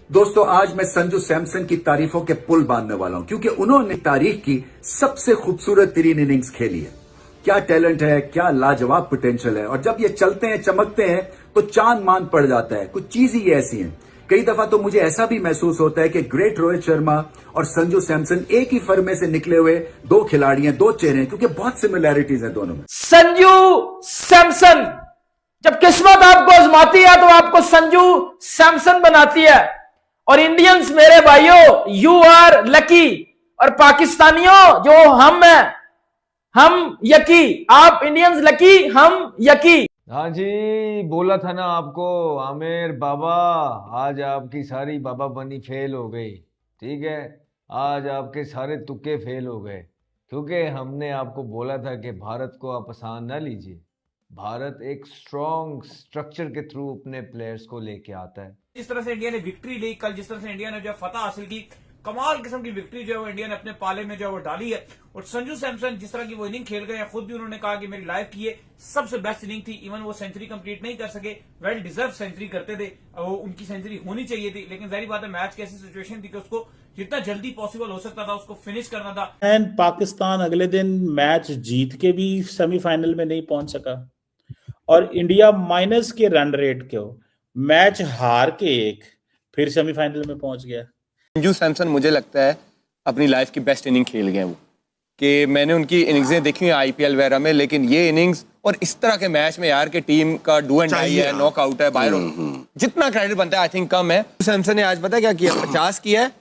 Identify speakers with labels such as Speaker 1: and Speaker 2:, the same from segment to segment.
Speaker 1: दोस्तों आज मैं संजू सैमसन की तारीफों के पुल बांधने वाला हूं क्योंकि उन्होंने तारीख की सबसे खूबसूरत तरीन इनिंग्स खेली है। क्या टैलेंट है, क्या लाजवाब पोटेंशियल है, और जब ये चलते हैं चमकते हैं तो चांद मान पड़ जाता है। कुछ चीज ही ऐसी है। कई दफा तो मुझे ऐसा भी महसूस होता है कि ग्रेट रोहित शर्मा और संजू सैमसन एक ही फर्मे से निकले हुए दो खिलाड़ी हैं, दो चेहरे हैं, क्योंकि बहुत सिमिलैरिटीज हैं दोनों में।
Speaker 2: संजू सैमसन, जब किस्मत आपको आजमाती है तो आपको संजू सैमसन बनाती है। और इंडियंस मेरे भाइयों, यू आर लकी। और पाकिस्तानियों जो हम हैं, हम यकी। आप इंडियंस लकी, हम यकी।
Speaker 3: हाँ जी, बोला था ना आपको आमिर बाबा, आज आपकी सारी बाबा बनी फेल हो गई। ठीक है, आज आपके सारे तुक्के फेल हो गए, क्योंकि हमने आपको बोला था कि भारत को आप आसान ना लीजिए। भारत एक स्ट्रॉन्ग स्ट्रक्चर के थ्रू अपने प्लेयर्स को लेके आता है।
Speaker 4: जिस तरह से इंडिया ने विक्ट्री ली कल, जिस तरह से इंडिया ने जो फतह हासिल की, कमाल किस्म की विक्ट्री जो है वो इंडिया ने अपने पाले में जो है वो डाली है। और संजू सैमसन जिस तरह की वो इनिंग खेल गए हैं, खुद भी उन्होंने कहा कि मेरी लाइफ की ये सबसे बेस्ट इनिंग थी। इवन वो सेंचुरी कंप्लीट नहीं कर सके, वेल डिजर्व सेंचुरी करते थे, वो उनकी सेंचुरी होनी चाहिए थी। लेकिन जाहिर बात है मैच की ऐसी सिचुएशन थी कि उसको जितना जल्दी पॉसिबल हो सकता था उसको फिनिश करना था।
Speaker 5: एंड पाकिस्तान अगले दिन मैच जीत के भी सेमीफाइनल में नहीं पहुंच सका, और इंडिया माइनस के रन रेट को मैच हार के एक फिर सेमीफाइनल में पहुंच गया।
Speaker 6: संजू सैमसन मुझे लगता है अपनी लाइफ की बेस्ट इनिंग खेल गए वो, कि मैंने उनकी इनिंग्स देखी हैं आईपीएल वगैरह में, लेकिन ये इनिंग्स और इस तरह के मैच में यार के टीम का डू एंड डाई है, नॉकआउट है, बाहर जितना क्रेडिट बनता है आई थिंक कम है। सैमसन ने आज पता क्या किया, 50 किया है,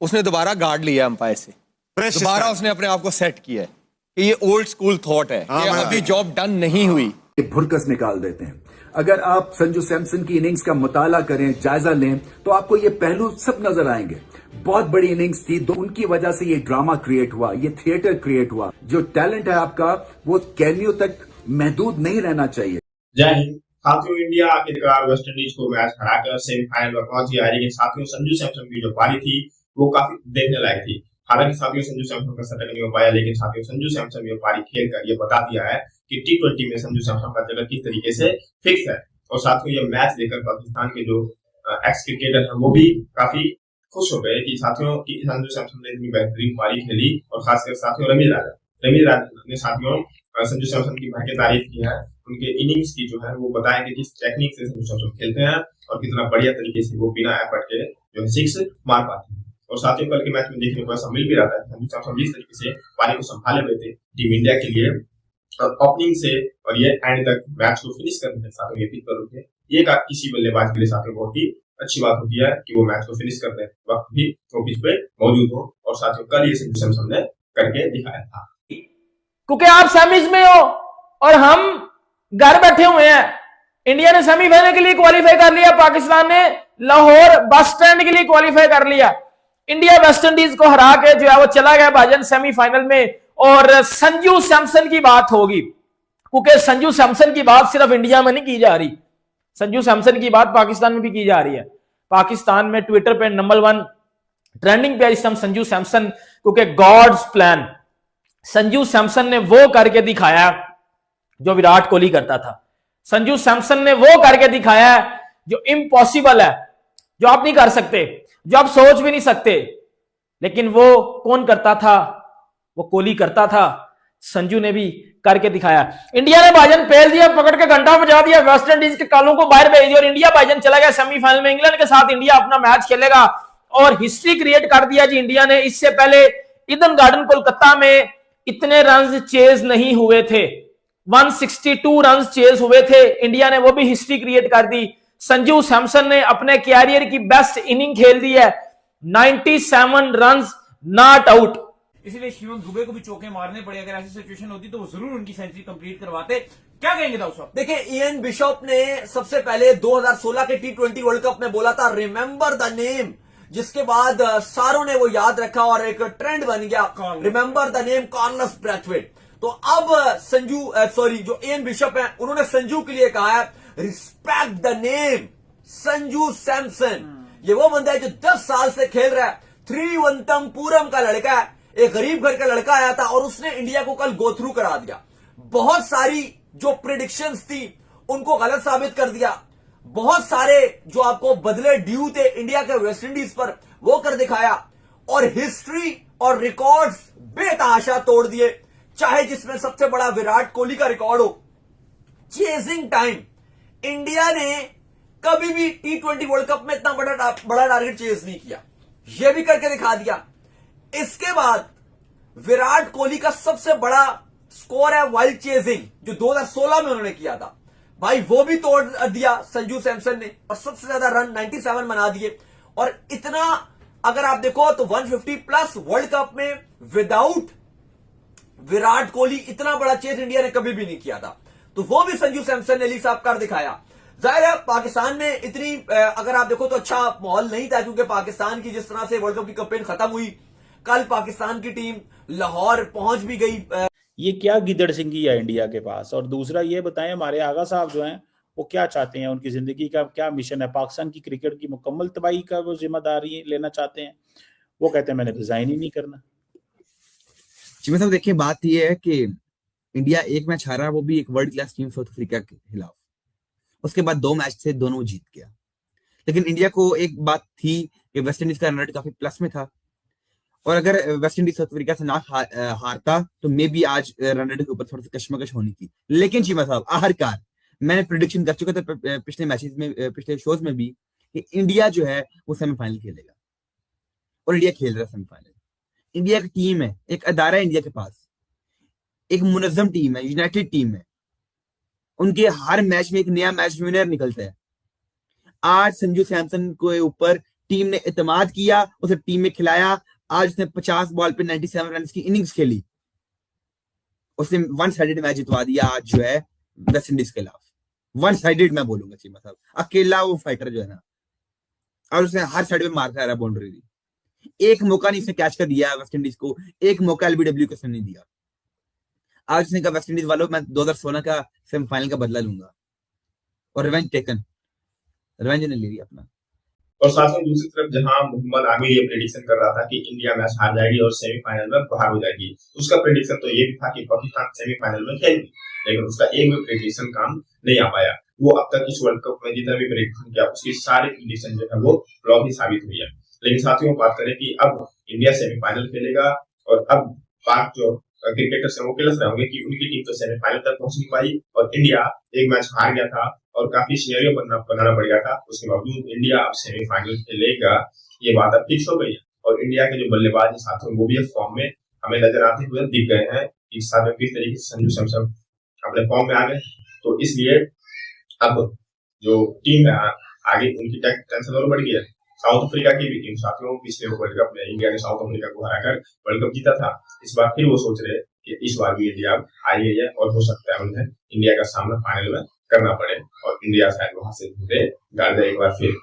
Speaker 6: उसने दोबारा गार्ड लिया अंपायर से, दोबारा उसने अपने आप को सेट किया है कि ये ओल्ड स्कूल थॉट है कि अभी जॉब डन नहीं हुई,
Speaker 1: ये भुरकस निकाल देते हैं। अगर आप संजू सैमसन की इनिंग्स का मुताला करें, जायजा लें, तो आपको ये पहलू सब नजर आएंगे। बहुत बड़ी इनिंग्स थी, तो उनकी वजह से ये ड्रामा क्रिएट हुआ, ये थिएटर क्रिएट हुआ। जो टैलेंट है आपका वो कैनियों तक महदूद नहीं रहना चाहिए।
Speaker 7: जय हिंद साथियों। इंडिया आखिरकार वेस्ट इंडीज को मैच हराकर सेमीफाइनल में पहुंच गया, लेकिन साथियों संजू सैमसन की जो पारी थी वो काफी देखने लायक थी। हालांकि साथियों संजू सैमसन का शतक नहीं हो पाया, लेकिन साथियों संजू सैमसन ये पारी खेलकर ये बता दिया है कि टी20 में संजू सैमसन का जगह किस तरीके से फिक्स है। और साथियों ये मैच देखकर पाकिस्तान के जो एक्स क्रिकेटर हैं वो भी काफी खुश हो गए कि साथियों की संजू सैमसन ने इतनी बेहतरीन पारी खेली। और खासकर साथियों रमीज राजा ने साथियों संजू सैमसन की भर के तारीफ की है। उनके इनिंग्स की जो है वो बताया कि किस टेक्निक से संजू सैमसन खेलते हैं और कितना बढ़िया तरीके से वो बिना एफर्ट के जो है सिक्स मार पाते हैं। और साथियों कल के मैच में देखने को ऐसा मिल भी रहा था, संजू सैमसन जिस तरीके से पारी को संभाले हुए थे टीम इंडिया के लिए ओपनिंग से, और ये एंड तक मैच को फिनिश करने तक साथियों ये पिच पर रुके, ये किसी बल्लेबाज के लिए साथियों बहुत ही अच्छी बात होती है कि वो मैच को फिनिश करते वक्त भी वो पिच पे मौजूद हो। और साथियों कल ये संजू सैमसन ने करके दिखाया था।
Speaker 2: क्योंकि आप सेमीज में हो और हम घर बैठे हुए हैं। इंडिया ने सेमीफाइनल के लिए क्वालिफाई कर लिया, पाकिस्तान ने लाहौर बस स्टैंड के लिए क्वालिफाई कर लिया। इंडिया वेस्ट इंडीज को हरा के जो है वो चला गया भाजन सेमीफाइनल में। और संजू सैमसन की बात होगी, क्योंकि संजू सैमसन की बात सिर्फ इंडिया में नहीं की जा रही, संजू सैमसन की बात पाकिस्तान में भी की जा रही है। पाकिस्तान में ट्विटर पे नंबर 1 ट्रेंडिंग पे इस टाइम संजू सैमसन, क्योंकि गॉड्स प्लान संजू सैमसन ने वो करके दिखाया जो विराट कोहली करता था। संजू सैमसन ने वो करके दिखाया जो इम्पॉसिबल है, जो आप नहीं कर सकते, जो आप सोच भी नहीं सकते। लेकिन वो कौन करता था? वो कोहली करता था। संजू ने भी करके दिखाया। इंडिया ने भाईजान पहल दिया, पकड़ के घंटा बजा दिया, वेस्ट इंडीज के कालों को बाहर भेज दिया और इंडिया भाईजान चला गया सेमीफाइनल में। इंग्लैंड के साथ इंडिया अपना मैच खेलेगा और हिस्ट्री क्रिएट कर दिया जी इंडिया ने। इससे पहले ईडन गार्डन कोलकाता में इतने रन चेज नहीं हुए थे, 162 रन चेज हुए थे। इंडिया ने वो भी हिस्ट्री क्रिएट कर दी। संजू सैमसन ने अपने कैरियर की बेस्ट इनिंग खेल दी है, 97 रन नॉट आउट।
Speaker 4: इसलिए शिवम दुबे को भी चौके मारने पड़े। अगर ऐसी सिचुएशन होती तो वो जरूर उनकी सेंचुरी कंप्लीट करवाते। क्या कहेंगे था उस वक्त?
Speaker 8: देखिए, इयन बिशॉप ने सबसे पहले 2016 के टी20 वर्ल्ड कप में बोला था रिमेंबर द नेम, जिसके बाद सारों ने वो याद रखा और एक ट्रेंड बन गया, remember the name Carlos Brathwaite. तो अब जो इयन बिशॉप है उन्होंने संजू के लिए कहा है respect the name Sanju Samson. ये वो बंदा है जो 10 साल से खेल रहा है, त्रिवंतमपुरम का लड़का है, एक गरीब घर का लड़का आया था और उसने इंडिया को कल गो थ्रू करा दिया। बहुत सारी जो प्रेडिक्शंस थी उनको गलत साबित कर दिया। बहुत सारे जो आपको बदले ड्यू थे इंडिया के वेस्ट इंडीज पर, वो कर दिखाया और हिस्ट्री और रिकॉर्ड्स बेतहाशा तोड़ दिए। चाहे जिसमें सबसे बड़ा विराट कोहली का रिकॉर्ड हो, चेजिंग टाइम। इंडिया ने कभी भी T20 वर्ल्ड कप में इतना बड़ा टारगेट चेज नहीं किया, यह भी करके दिखा दिया। इसके बाद विराट कोहली का सबसे बड़ा स्कोर है वाइल्ड चेजिंग, जो 2016 में उन्होंने किया था, भाई वो भी तोड़ दिया संजू सैमसन ने, और सबसे ज्यादा रन 97 बना दिए। और इतना अगर आप देखो तो 150 प्लस वर्ल्ड कप में विदाउट विराट कोहली इतना बड़ा चेज इंडिया ने कभी भी नहीं किया था। तो वो भी संजू सैमसन ने अली साहब कर दिखाया। जाहिर है पाकिस्तान में इतनी अगर आप देखो तो अच्छा माहौल नहीं था, क्योंकि पाकिस्तान की जिस तरह से वर्ल्ड कप की कैंपेन खत्म हुई, कल पाकिस्तान की टीम लाहौर पहुंच भी गई।
Speaker 5: ये क्या गिदड़ सिंगी है इंडिया के पास। और दूसरा ये बताएं, हमारे आगा साहब जो हैं वो क्या चाहते हैं, उनकी जिंदगी का क्या मिशन है? पाकिस्तान की क्रिकेट की मुकम्मल तबाही का वो जिम्मेदारी लेना चाहते हैं। वो कहते हैं मैंने रिजाइन ही नहीं करना।
Speaker 9: जी मतलब देखिए, बात ये है कि इंडिया एक मैच हारा, वो भी एक world class team south Africa के खिलाफ। उसके बाद 2 मैच थे, दोनों जीत गया। लेकिन इंडिया को एक बात थी कि वेस्ट इंडीज का रन रेट काफी प्लस में था, और अगर वेस्ट इंडीज साउथ अफ्रीका से ना हारता तो मे बी आज रन रेट के ऊपर थोड़ी सी कशमकश होनी थी। लेकिन चीमा साहब आखिरकार मैंने प्रिडिक्शन कर चुका था पिछले मैचेस में, पिछले शोज में भी, कि इंडिया जो है वो सेमीफाइनल खेलेगा, और इंडिया खेल रहा है सेमीफाइनल। इंडिया की टीम है, एक अदारा है इंडिया के पास, एक मुनज़्ज़म टीम है, यूनाइटेड टीम है। उनके हर मैच में एक नया मैच विनर निकलता है। आज संजू सैमसन के ऊपर टीम ने एतमाद किया, उसे टीम में खिलाया। आज उसने 50 बॉल पे 97 रन की इनिंग्स खेली, उसने वन साइडेड मैच जितवा दिया आज जो है वेस्ट इंडीज के खिलाफ। वन साइडेड मैं बोलूंगा चीमा साहब, अकेला वो फाइटर जो है ना, और उसने हर साइड में मार खाया बाउंड्री। एक मौका नहीं उसने कैच कर दिया वेस्ट इंडीज को, एक मौका एलबीडब्ल्यू को उसने नहीं दिया। आज उसने कहा वेस्ट इंडीज वालों, मैं 2016 का सेमीफाइनल का बदला लूंगा, और रिवेंज टेकन, रिवेंज ने ले लिया अपना।
Speaker 7: और साथ में दूसरी तरफ जहां मोहम्मद आमिर ये प्रेडिक्शन कर रहा था कि इंडिया मैच हार जाएगी और सेमीफाइनल में बाहर हो जाएगी, उसका प्रेडिक्शन तो ये भी था कि पाकिस्तान सेमीफाइनल में खेलेगी, लेकिन उसका एक भी प्रेडिक्शन काम नहीं आ पाया। वो अब तक इस वर्ल्ड कप में जितना भी प्रेडिक्शन किया, उसकी सारी प्रेडिक्शन जो है वो फ्लॉप ही साबित हुई है। लेकिन साथियों, बात करें कि अब इंडिया सेमीफाइनल खेलेगा, और अब पाक जो क्रिकेटर्स हैं वो किलस रहे होंगे कि उनकी टीम तो सेमीफाइनल तक पहुंच नहीं पाई, और इंडिया एक मैच हार गया था और काफी सिनेरियो बनाना पड़ गया था। उसके बावजूद इंडिया अब सेमीफाइनल खेलेगा, ये बात अब फिक्स हो गई है। और इंडिया के जो बल्लेबाज साथियों वो भी अब फॉर्म में हमें नजर आते हुए दिख गए हैं। इस साल में किस तरीके से संजू सैमसन अपने फॉर्म में आ गए, तो इसलिए अब जो टीम है आगे उनकी टेंशन और बढ़ गई है। साउथ अफ्रीका की भी टीम साथियों, पिछले वर्ल्ड कप में इंडिया ने साउथ अफ्रीका को हराकर वर्ल्ड कप जीता था। इस बार फिर वो सोच रहे हैं कि इस बार भी इंडिया आ गई है, और हो सकता है उन्हें इंडिया का सामना फाइनल में करना पड़े, और इंडिया शायद वहां से जीते, एक बार फिर